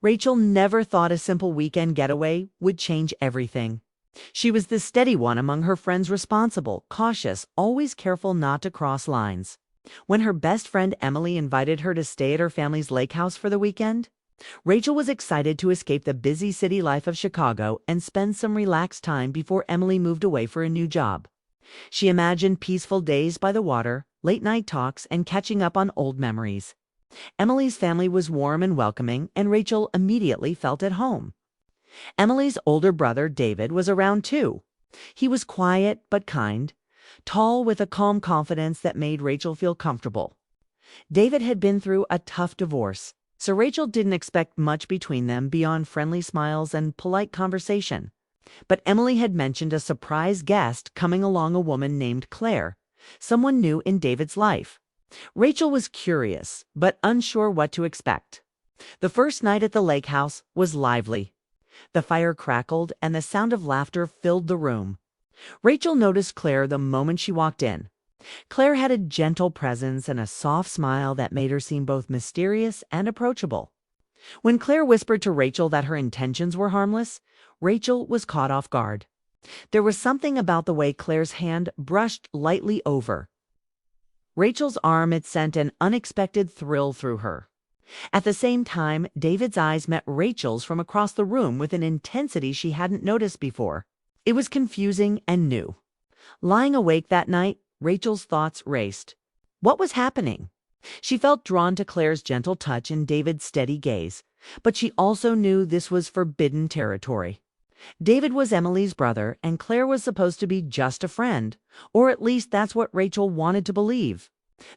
Rachel never thought a simple weekend getaway would change everything. She was the steady one among her friends, responsible, cautious, always careful not to cross lines. When her best friend Emily invited her to stay at her family's lake house for the weekend, Rachel was excited to escape the busy city life of Chicago and spend some relaxed time before Emily moved away for a new job. She imagined peaceful days by the water, late-night talks, and catching up on old memories. Emily's family was warm and welcoming, and Rachel immediately felt at home. Emily's older brother, David, was around too. He was quiet but kind, tall with a calm confidence that made Rachel feel comfortable. David had been through a tough divorce, so Rachel didn't expect much between them beyond friendly smiles and polite conversation. But Emily had mentioned a surprise guest coming along, a woman named Claire, someone new in David's life. Rachel was curious, but unsure what to expect. The first night at the lake house was lively. The fire crackled and the sound of laughter filled the room. Rachel noticed Claire the moment she walked in. Claire had a gentle presence and a soft smile that made her seem both mysterious and approachable. When Claire whispered to Rachel that her intentions were harmless, Rachel was caught off guard. There was something about the way Claire's hand brushed lightly over Rachel's arm. It sent an unexpected thrill through her. At the same time, David's eyes met Rachel's from across the room with an intensity she hadn't noticed before. It was confusing and new. Lying awake that night, Rachel's thoughts raced. What was happening? She felt drawn to Claire's gentle touch and David's steady gaze, but she also knew this was forbidden territory. David was Emily's brother, and Claire was supposed to be just a friend, or at least that's what Rachel wanted to believe.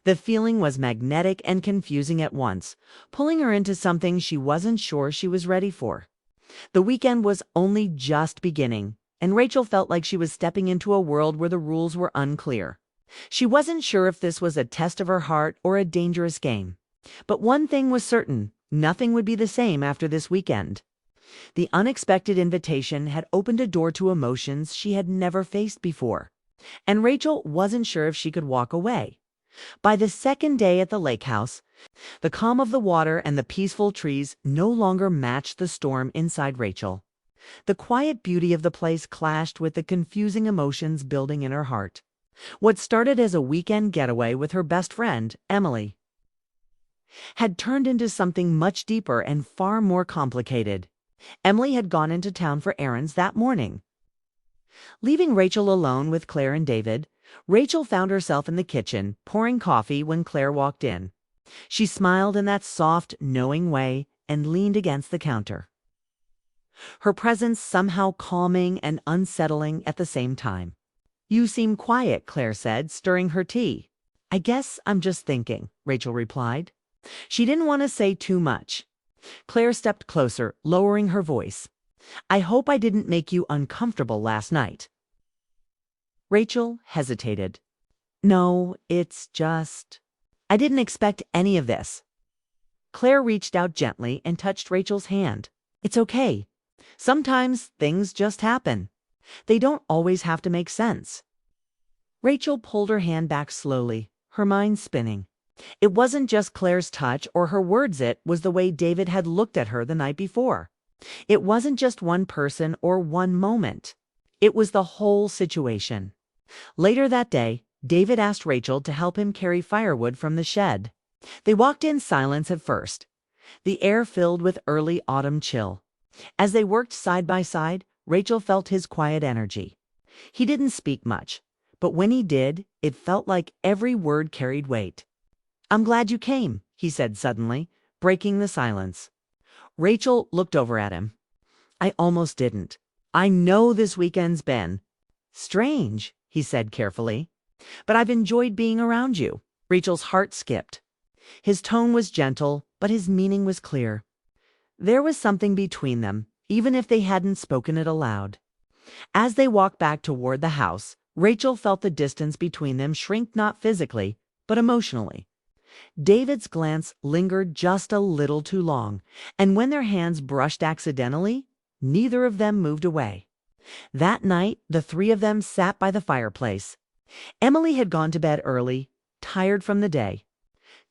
The feeling was magnetic and confusing at once, pulling her into something she wasn't sure she was ready for. The weekend was only just beginning, and Rachel felt like she was stepping into a world where the rules were unclear. She wasn't sure if this was a test of her heart or a dangerous game. But one thing was certain, nothing would be the same after this weekend. The unexpected invitation had opened a door to emotions she had never faced before, and Rachel wasn't sure if she could walk away. By the second day at the lake house, the calm of the water and the peaceful trees no longer matched the storm inside Rachel. The quiet beauty of the place clashed with the confusing emotions building in her heart. What started as a weekend getaway with her best friend, Emily, had turned into something much deeper and far more complicated. Emily had gone into town for errands that morning. Leaving Rachel alone with Claire and David, Rachel found herself in the kitchen, pouring coffee when Claire walked in. She smiled in that soft, knowing way and leaned against the counter. Her presence somehow calming and unsettling at the same time. "You seem quiet," Claire said, stirring her tea. "I guess I'm just thinking," Rachel replied. She didn't want to say too much. Claire stepped closer, lowering her voice. "I hope I didn't make you uncomfortable last night." Rachel hesitated. "No, it's just... I didn't expect any of this." Claire reached out gently and touched Rachel's hand. "It's okay. Sometimes things just happen. They don't always have to make sense." Rachel pulled her hand back slowly, her mind spinning. It wasn't just Claire's touch or her words, it was the way David had looked at her the night before. It wasn't just one person or one moment. It was the whole situation. Later that day, David asked Rachel to help him carry firewood from the shed. They walked in silence at first, the air filled with early autumn chill. As they worked side by side, Rachel felt his quiet energy. He didn't speak much, but when he did, it felt like every word carried weight. "I'm glad you came," he said suddenly, breaking the silence. Rachel looked over at him. "I almost didn't. I know this weekend's been strange," he said carefully, "but I've enjoyed being around you." Rachel's heart skipped. His tone was gentle, but his meaning was clear. There was something between them, even if they hadn't spoken it aloud. As they walked back toward the house, Rachel felt the distance between them shrink, not physically, but emotionally. David's glance lingered just a little too long, and when their hands brushed accidentally, neither of them moved away. That night, the three of them sat by the fireplace. Emily had gone to bed early, tired from the day.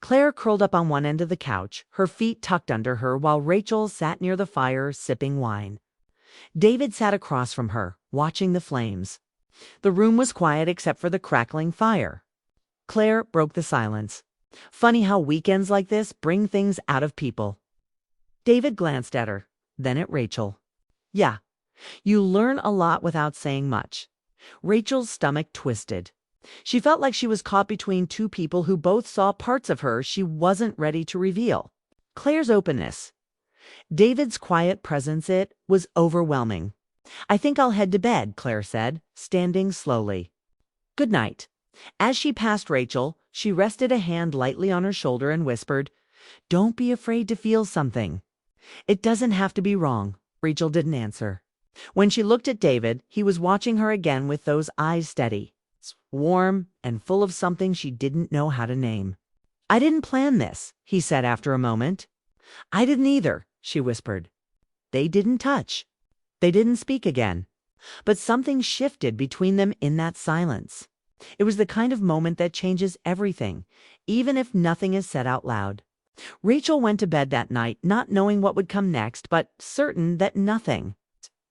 Claire curled up on one end of the couch, her feet tucked under her, while Rachel sat near the fire sipping wine. David sat across from her, watching the flames. The room was quiet except for the crackling fire. Claire broke the silence. Funny how weekends like this bring things out of people. David glanced at her, then at Rachel. Yeah, you learn a lot without saying much. Rachel's stomach twisted. She felt like she was caught between two people who both saw parts of her she wasn't ready to reveal. Claire's openness. David's quiet presence, it was overwhelming. I think I'll head to bed, Claire said, standing slowly. Good night. As she passed Rachel, she rested a hand lightly on her shoulder and whispered, Don't be afraid to feel something. It doesn't have to be wrong. Rachel didn't answer. When she looked at David, he was watching her again with those eyes steady, warm and full of something she didn't know how to name. I didn't plan this, he said after a moment. I didn't either, she whispered. They didn't touch. They didn't speak again. But something shifted between them in that silence. It was the kind of moment that changes everything, even if nothing is said out loud. Rachel went to bed that night not knowing what would come next, but certain that nothing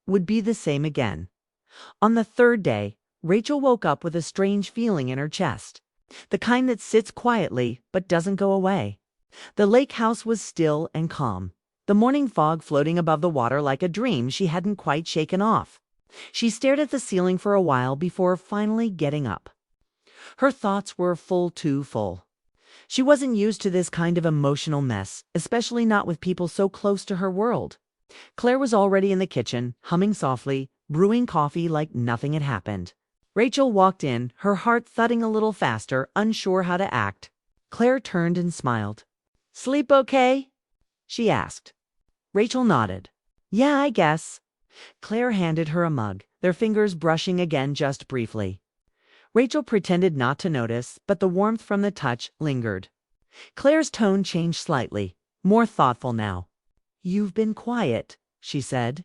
would be the same again. On the third day, Rachel woke up with a strange feeling in her chest, the kind that sits quietly but doesn't go away. The lake house was still and calm, the morning fog floating above the water like a dream she hadn't quite shaken off. She stared at the ceiling for a while before finally getting up. Her thoughts were too full. She wasn't used to this kind of emotional mess, especially not with people so close to her world. Claire was already in the kitchen, humming softly, brewing coffee like nothing had happened. Rachel walked in, her heart thudding a little faster, unsure how to act. Claire turned and smiled. Sleep okay? She asked. Rachel nodded. Yeah, I guess. Claire handed her a mug, their fingers brushing again just briefly. Rachel pretended not to notice, but the warmth from the touch lingered. Claire's tone changed slightly, more thoughtful now. You've been quiet, she said.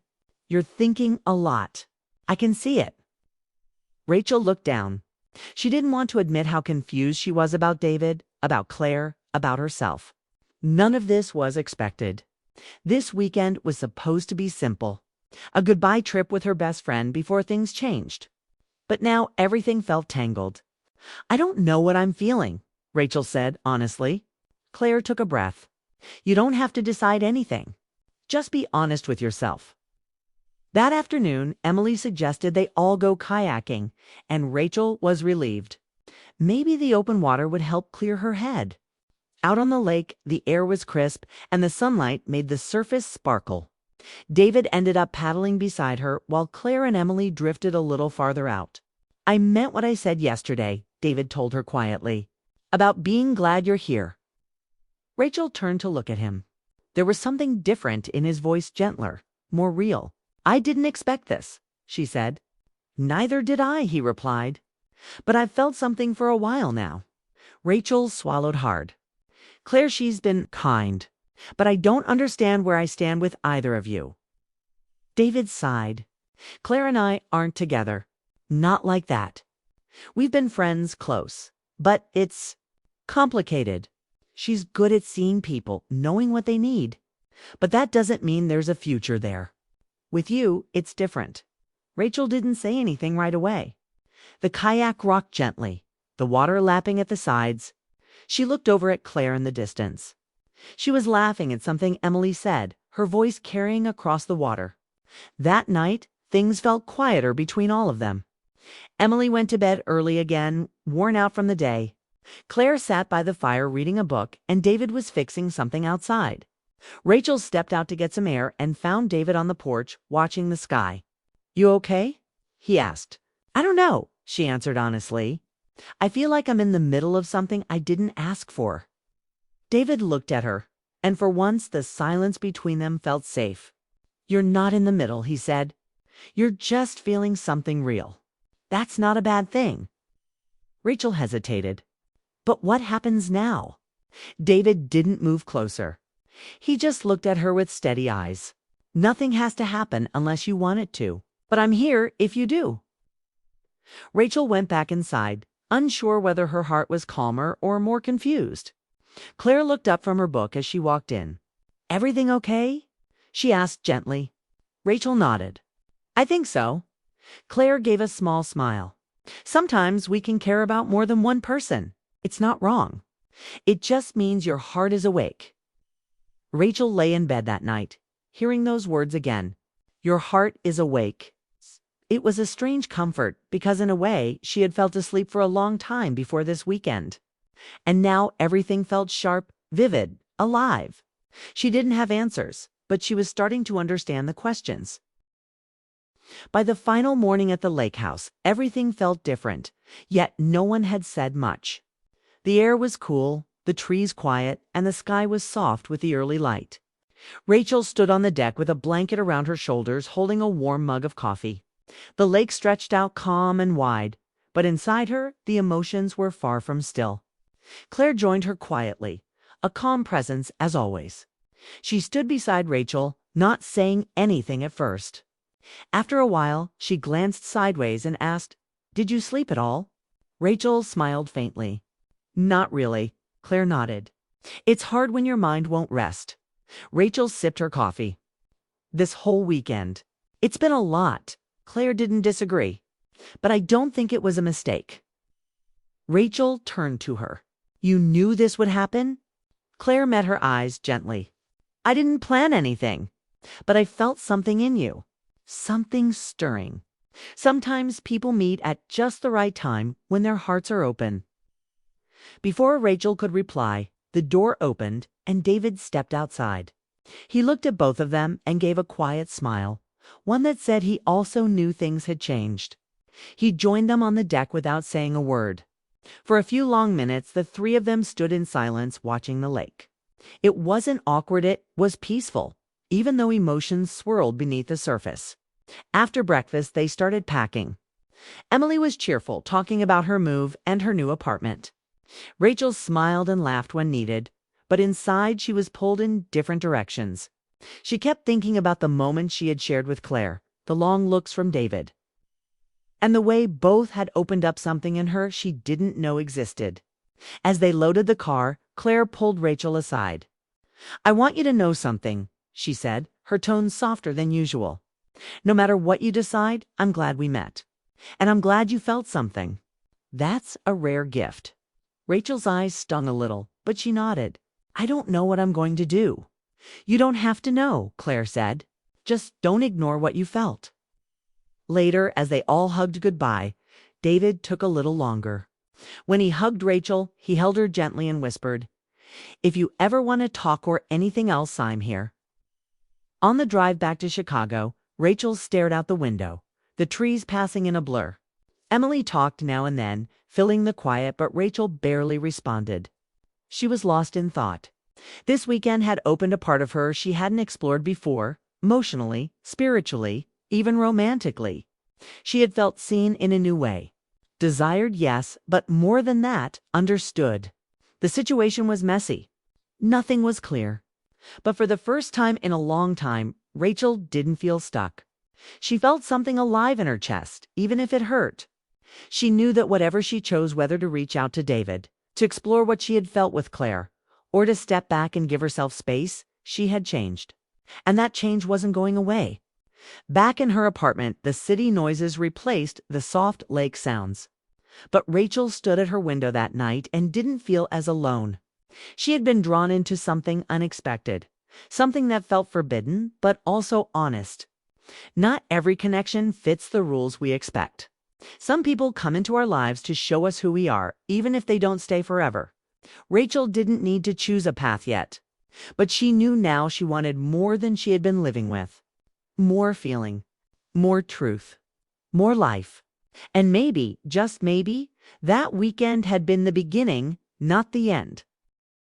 You're thinking a lot. I can see it. Rachel looked down. She didn't want to admit how confused she was about David, about Claire, about herself. None of this was expected. This weekend was supposed to be simple. A goodbye trip with her best friend before things changed. But now everything felt tangled. I don't know what I'm feeling, Rachel said honestly. Claire took a breath. You don't have to decide anything. Just be honest with yourself. That afternoon, Emily suggested they all go kayaking, and Rachel was relieved. Maybe the open water would help clear her head. Out on the lake, the air was crisp, and the sunlight made the surface sparkle. David ended up paddling beside her, while Claire and Emily drifted a little farther out. I meant what I said yesterday, David told her quietly, about being glad you're here. Rachel turned to look at him. There was something different in his voice, gentler, more real. I didn't expect this, she said. Neither did I, he replied. But I've felt something for a while now. Rachel swallowed hard. Claire, she's been kind, but I don't understand where I stand with either of you. David sighed. Claire and I aren't together. Not like that. We've been friends close, but it's complicated. She's good at seeing people, knowing what they need. But that doesn't mean there's a future there. With you, it's different. Rachel didn't say anything right away. The kayak rocked gently, the water lapping at the sides. She looked over at Claire in the distance. She was laughing at something Emily said, her voice carrying across the water. That night, things felt quieter between all of them. Emily went to bed early again, worn out from the day. Claire sat by the fire reading a book, and David was fixing something outside. Rachel stepped out to get some air and found David on the porch, watching the sky. You okay? He asked. I don't know, she answered honestly. I feel like I'm in the middle of something I didn't ask for. David looked at her, and for once the silence between them felt safe. You're not in the middle, he said. You're just feeling something real. That's not a bad thing. Rachel hesitated. But what happens now? David didn't move closer. He just looked at her with steady eyes. Nothing has to happen unless you want it to, but I'm here if you do. Rachel went back inside, unsure whether her heart was calmer or more confused. Claire looked up from her book as she walked in. "Everything okay?" she asked gently. Rachel nodded. "I think so." Claire gave a small smile. "Sometimes we can care about more than one person. It's not wrong. It just means your heart is awake." Rachel lay in bed that night, hearing those words again. Your heart is awake. It was a strange comfort because in a way she had felt asleep for a long time before this weekend. And now everything felt sharp, vivid, alive. She didn't have answers, but she was starting to understand the questions. By the final morning at the lake house, everything felt different, yet no one had said much. The air was cool, the trees quiet, and the sky was soft with the early light. Rachel stood on the deck with a blanket around her shoulders, holding a warm mug of coffee. The lake stretched out calm and wide, but inside her, the emotions were far from still. Claire joined her quietly, a calm presence as always. She stood beside Rachel, not saying anything at first. After a while, she glanced sideways and asked, "Did you sleep at all?" Rachel smiled faintly. "Not really," Claire nodded. "It's hard when your mind won't rest." Rachel sipped her coffee. "This whole weekend. It's been a lot." Claire didn't disagree. "But I don't think it was a mistake." Rachel turned to her. "You knew this would happen?" Claire met her eyes gently. "I didn't plan anything, but I felt something in you. Something stirring. Sometimes people meet at just the right time when their hearts are open." Before Rachel could reply, the door opened and David stepped outside. He looked at both of them and gave a quiet smile, one that said he also knew things had changed. He joined them on the deck without saying a word. For a few long minutes, the three of them stood in silence watching the lake. It wasn't awkward, it was peaceful, even though emotions swirled beneath the surface. After breakfast, they started packing. Emily was cheerful, talking about her move and her new apartment. Rachel smiled and laughed when needed, but inside she was pulled in different directions. She kept thinking about the moments she had shared with Claire, the long looks from David, and the way both had opened up something in her she didn't know existed. As they loaded the car, Claire pulled Rachel aside. "I want you to know something," she said, her tone softer than usual. "No matter what you decide, I'm glad we met. And I'm glad you felt something. That's a rare gift." Rachel's eyes stung a little, but she nodded. "I don't know what I'm going to do." "You don't have to know," Claire said. "Just don't ignore what you felt." Later, as they all hugged goodbye, David took a little longer. When he hugged Rachel, he held her gently and whispered, "If you ever want to talk or anything else, I'm here." On the drive back to Chicago, Rachel stared out the window, the trees passing in a blur. Emily talked now and then, filling the quiet, but Rachel barely responded. She was lost in thought. This weekend had opened a part of her she hadn't explored before, emotionally, spiritually, even romantically. She had felt seen in a new way. Desired, yes, but more than that, understood. The situation was messy. Nothing was clear. But for the first time in a long time, Rachel didn't feel stuck. She felt something alive in her chest, even if it hurt. She knew that whatever she chose, whether to reach out to David, to explore what she had felt with Claire, or to step back and give herself space, she had changed. And that change wasn't going away. Back in her apartment, the city noises replaced the soft lake sounds. But Rachel stood at her window that night and didn't feel as alone. She had been drawn into something unexpected, something that felt forbidden, but also honest. Not every connection fits the rules we expect. Some people come into our lives to show us who we are, even if they don't stay forever. Rachel didn't need to choose a path yet, but she knew now she wanted more than she had been living with. More feeling, more truth, more life. And maybe, just maybe, that weekend had been the beginning, not the end.